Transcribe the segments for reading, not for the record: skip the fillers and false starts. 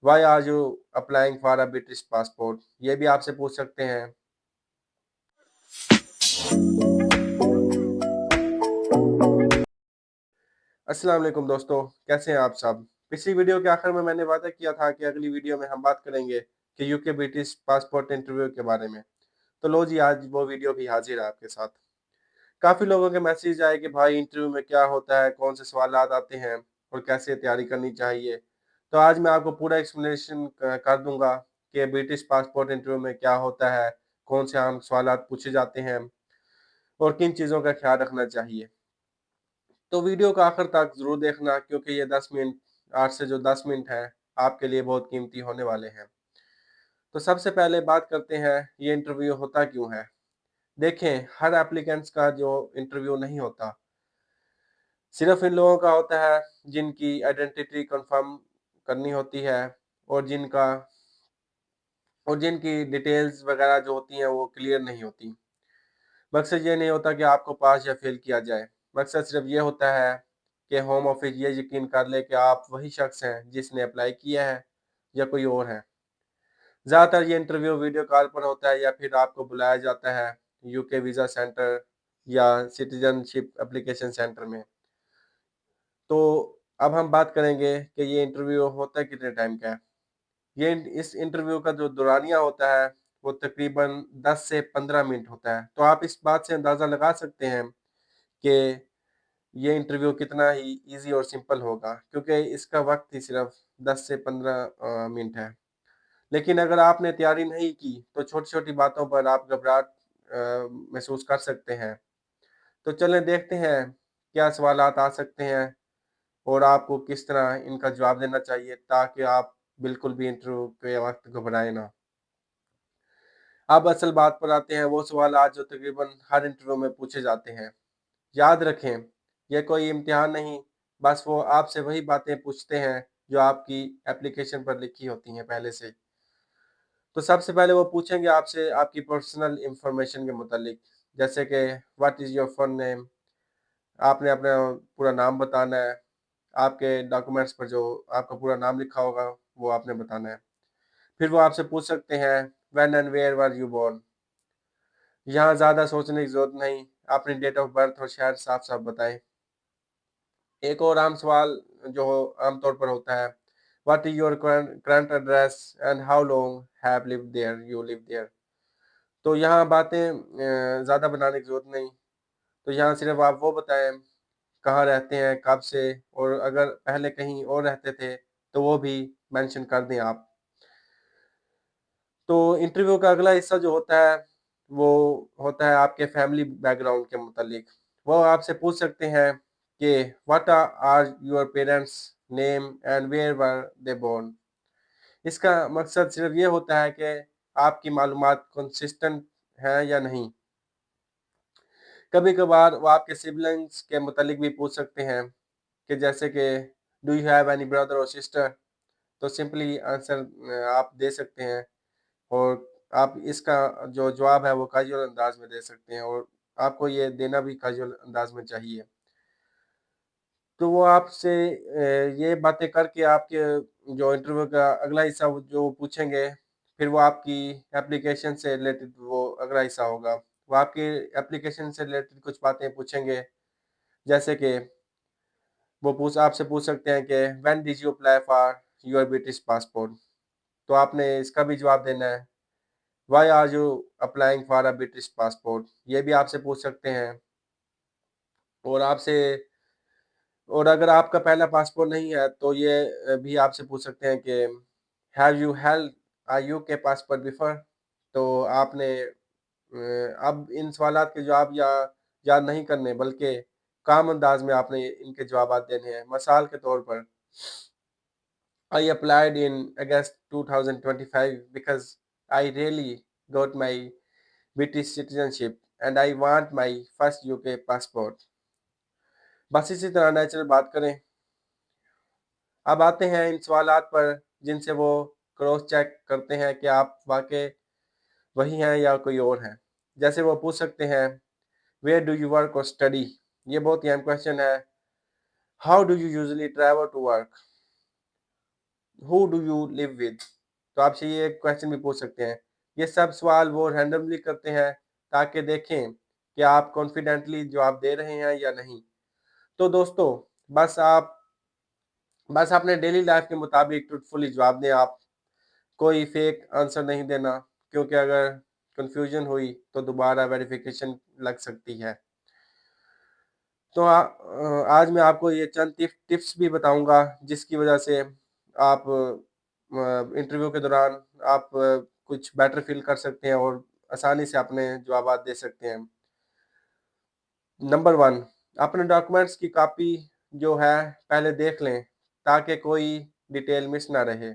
Y are you applying for a British passport, ये भी आपसे पूछ सकते हैं। अस्सलाम वालेकुम दोस्तों, कैसे हैं आप सब। पिछली वीडियो के आखिर में मैंने वादा किया था कि अगली वीडियो में हम बात करेंगे कि यूके ब्रिटिश पासपोर्ट इंटरव्यू के बारे में। तो लो जी, आज वो वीडियो भी हाजिर है आपके साथ। काफ़ी लोगों के मैसेज आए कि भाई इंटरव्यू में क्या होता है, कौन से सवालात आते हैं और कैसे तैयारी करनी चाहिए। तो आज मैं आपको पूरा एक्सप्लेनेशन कर दूंगा कि ब्रिटिश पासपोर्ट इंटरव्यू में क्या होता है, कौन से आम सवालात पूछे जाते हैं और किन चीज़ों का ख्याल रखना चाहिए। तो वीडियो को आखिर तक ज़रूर देखना, क्योंकि ये 10 मिनट, आज से जो 10 मिनट है आपके लिए बहुत कीमती होने वाले हैं। तो सबसे पहले बात करते हैं, ये इंटरव्यू होता क्यों है। देखें, हर एप्लीकेंट्स का जो इंटरव्यू नहीं होता, सिर्फ इन लोगों का होता है जिनकी आइडेंटिटी कंफर्म करनी होती है और जिनकी डिटेल्स वगैरह जो होती हैं वो क्लियर नहीं होती। मकसद ये नहीं होता कि आपको पास या फेल किया जाए। मकसद सिर्फ ये होता है कि होम ऑफिस ये यकीन कर ले कि आप वही शख्स हैं जिसने अप्लाई किया है या कोई और है। ज़्यादातर ये इंटरव्यू वीडियो कॉल पर होता है या फिर आपको बुलाया जाता है यूके वीज़ा सेंटर या सिटीजनशिप एप्लीकेशन सेंटर में। तो अब हम बात करेंगे कि ये इंटरव्यू होता है कितने टाइम का है। ये इस इंटरव्यू का जो दौरानिया होता है वो तकरीबन 10 से 15 मिनट होता है। तो आप इस बात से अंदाज़ा लगा सकते हैं कि ये इंटरव्यू कितना ही ईज़ी और सिंपल होगा, क्योंकि इसका वक़्त ही सिर्फ़ 10 से 15 मिनट है। लेकिन अगर आपने तैयारी नहीं की तो छोटी-छोटी बातों पर आप घबराहट महसूस कर सकते हैं। तो चलें देखते हैं क्या सवालात आ सकते हैं और आपको किस तरह इनका जवाब देना चाहिए, ताकि आप बिल्कुल भी इंटरव्यू के वक़्त घबराएँ ना। अब असल बात पर आते हैं, वो सवालात जो तकरीबन हर इंटरव्यू में पूछे जाते हैं। याद रखें, ये कोई इम्तिहान नहीं, बस वो आपसे वही बातें पूछते हैं जो आपकी एप्लीकेशन पर लिखी होती हैं पहले से। तो सबसे पहले वो पूछेंगे आपसे आपकी पर्सनल इन्फॉर्मेशन के मुतालिक, जैसे कि what is your full name, आपने अपना पूरा नाम बताना है, आपके डॉक्यूमेंट्स पर जो आपका पूरा नाम लिखा होगा वो आपने बताना है। फिर वो आपसे पूछ सकते हैं when and where were you born. यहाँ ज़्यादा सोचने की ज़रूरत नहीं, अपनी डेट ऑफ बर्थ और शहर साफ-साफ बताएँ। एक और आम सवाल जो आम तौर पर होता है, what is your current address and how long have lived there you live there. तो यहाँ बातें ज़्यादा बनाने की ज़रूरत नहीं। तो यहाँ सिर्फ़ आप वो बताएँ, कहाँ रहते हैं, कब से, और अगर पहले कहीं और रहते थे, तो वो भी मेंशन कर दें आप। तो इंटरव्यू का अगला हिस्सा जो होता है, वो होता है आपके फैमिली बैकग्राउंड के मुतालिक। वो आपसे पूछ सकते हैं कि what are your parents name and where were they born. इसका मकसद सिर्फ़ ये होता है कि आपकी मालूमात कंसिस्टेंट हैं या नहीं। कभी-कभार वो आपके सिबलिंग्स के मुतालिक भी पूछ सकते हैं, कि जैसे कि do you have any brother और सिस्टर। तो सिंपली आंसर आप दे सकते हैं और आप इसका जो जवाब है वो कैजुअल अंदाज में दे सकते हैं, और आपको ये देना भी कैजुअल अंदाज में चाहिए। तो वो आपसे ये बातें करके आपके जो इंटरव्यू का अगला हिस्सा वो जो पूछेंगे, फिर वो आपकी एप्लीकेशन से रिलेटेड वो अगला हिस्सा होगा। वो आपकी एप्लीकेशन से रिलेटेड कुछ बातें पूछेंगे, जैसे कि वो पूछ आपसे पूछ सकते हैं कि when did you apply for your British passport. तो आपने इसका भी जवाब देना है। Why are you applying for a British passport, ये भी आपसे पूछ सकते हैं। और आपसे और अगर आपका पहला पासपोर्ट नहीं है तो ये भी आपसे पूछ सकते हैं कि have you held a UK passport before. तो आपने अब इन सवालात के जवाब या याद नहीं करने, बल्कि काम अंदाज में आपने इनके जवाब देने हैं। मिसाल के तौर पर, I applied in August 2025 because I really got my British citizenship and I want my first UK passport। बस इसी तरह नेचुरल बात करें। अब आते हैं इन सवालात पर जिनसे वो क्रॉस चेक करते हैं कि आप वाकई वही हैं या कोई और हैं। जैसे वो पूछ सकते हैं वेयर डू यू वर्क और स्टडी। ये बहुत ही अहम क्वेश्चन है। How do you usually travel to work. Who do you live with? तो आपसे ये क्वेश्चन भी पूछ सकते हैं। ये सब सवाल वो रैंडमली करते हैं ताकि देखें कि आप कॉन्फिडेंटली जवाब दे रहे हैं या नहीं। तो दोस्तों, बस आप बस अपने डेली लाइफ के मुताबिक ट्रूथफुली जवाब दें आप। कोई फेक आंसर नहीं देना, क्योंकि अगर कंफ्यूजन हुई तो दोबारा वेरिफिकेशन लग सकती है। तो आज मैं आपको ये चंद टिप्स भी बताऊंगा जिसकी वजह से आप इंटरव्यू के दौरान आप कुछ बेटर फील कर सकते हैं और आसानी से अपने जवाब दे सकते हैं। नंबर 1, अपने डॉक्यूमेंट्स की कॉपी जो है पहले देख लें ताकि कोई डिटेल मिस ना रहे।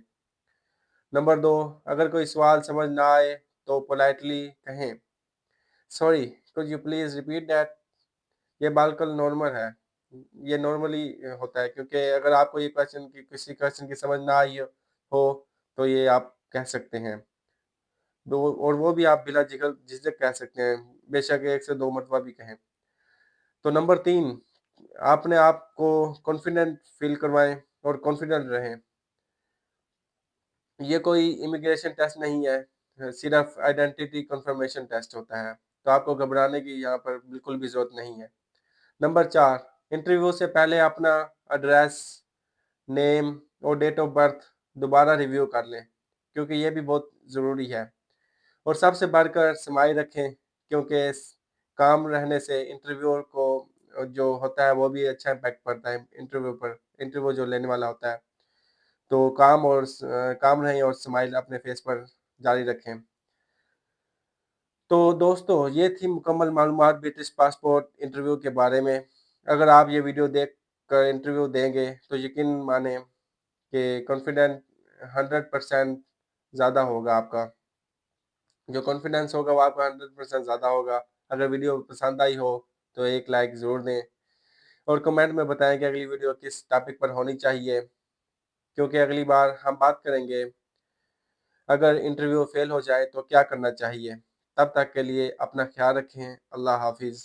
नंबर 2, अगर कोई सवाल समझ ना आए तो पोलाइटली कहें, sorry, could you please repeat that? ये बिल्कुल नॉर्मल है। ये नॉर्मली होता है, क्योंकि अगर आपको ये किसी क्वेश्चन की समझ ना आई हो तो ये आप कह सकते हैं। दो, और वो भी आप बिला झिझक कह सकते हैं, बेशक 1 से 2 मरतबा भी कहें। तो नंबर 3, अपने आप को कॉन्फिडेंट फील करवाएं और कॉन्फिडेंट रहें। ये कोई इमिग्रेशन टेस्ट नहीं है, सिर्फ आइडेंटिटी कंफर्मेशन टेस्ट होता है। तो आपको घबराने की यहाँ पर बिल्कुल भी ज़रूरत नहीं है। नंबर 4, इंटरव्यू से पहले अपना एड्रेस, नेम और डेट ऑफ बर्थ दोबारा रिव्यू कर लें, क्योंकि ये भी बहुत ज़रूरी है। और सबसे बढ़कर स्माइल रखें, क्योंकि काम रहने से इंटरव्यूअर को जो होता है वो भी अच्छा इम्पैक्ट पड़ता है इंटरव्यू जो लेने वाला होता है। तो काम रहें और स्माइल अपने फेस पर जारी रखें। तो दोस्तों, ये थी मुकम्मल मालूमात ब्रिटिश पासपोर्ट इंटरव्यू के बारे में। अगर आप ये वीडियो देख कर इंटरव्यू देंगे तो यकीन माने कि कॉन्फिडेंट 100% ज़्यादा होगा आपका। जो कॉन्फिडेंस होगा वो आपका 100% ज़्यादा होगा। अगर वीडियो पसंद आई हो तो एक लाइक ज़रूर दें और कमेंट में बताएं कि अगली वीडियो किस टॉपिक पर होनी चाहिए, क्योंकि अगली बार हम बात करेंगे अगर इंटरव्यू फेल हो जाए तो क्या करना चाहिए। तब तक के लिए अपना ख्याल रखें। अल्लाह हाफिज़।